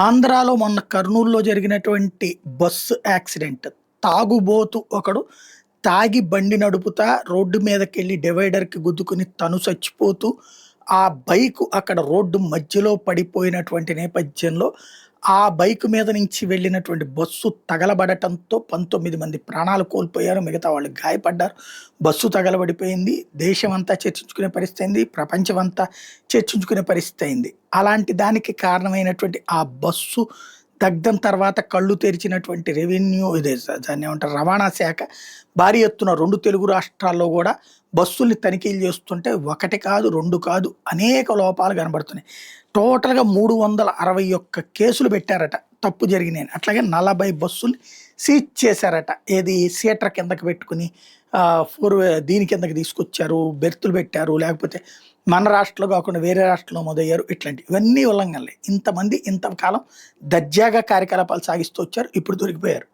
ఆంధ్రాలో మొన్న కర్నూలులో జరిగినటువంటి బస్సు యాక్సిడెంట్. తాగుబోతు ఒకడు తాగి బండి నడుపుతా రోడ్డు మీదకెళ్ళి డివైడర్‌కి గుద్దుకుని తను చచ్చిపోతూ, ఆ బైకు అక్కడ రోడ్డు మధ్యలో పడిపోయినటువంటి నేపథ్యంలో, ఆ బైక్ మీద నుంచి వెళ్ళినటువంటి బస్సు తగలబడటంతో 19 మంది ప్రాణాలు కోల్పోయారు. మిగతా వాళ్ళు గాయపడ్డారు. బస్సు తగలబడిపోయింది. దేశమంతా చర్చించుకునే పరిస్థితి అయింది. ప్రపంచమంతా చర్చించుకునే పరిస్థితి అయింది. అలాంటి దానికి కారణమైనటువంటి ఆ బస్సు దగ్ధం తర్వాత కళ్ళు తెరిచినటువంటి రెవెన్యూ దాన్నేమంటారు రవాణా శాఖ భారీ ఎత్తున 2 తెలుగు రాష్ట్రాల్లో గూడా బస్సుల్ని తనిఖీలు చేస్తుంటే ఒకటి కాదు, 2 కాదు అనేక లోపాలు కనబడుతున్నాయి. టోటల్‌గా 361 కేసులు పెట్టారట తప్పు జరిగినాయని. అట్లాగే 40 బస్సుల్ని సీజ్ చేశారట. ఏది సీటర్ కిందకి పెట్టుకొని దీని కిందకి తీసుకొచ్చారు, బెర్తులు పెట్టారు, లేకపోతే మన రాష్ట్రంలో కాకుండా వేరే రాష్ట్రంలో మొదలయ్యారు. ఇట్లాంటివి ఇవన్నీ ఉల్లంఘనలే. ఇంతమంది ఇంతకాలం దర్జాగా కార్యకలాపాలు సాగిస్తూ వచ్చారు. ఇప్పుడు దొరికిపోయారు.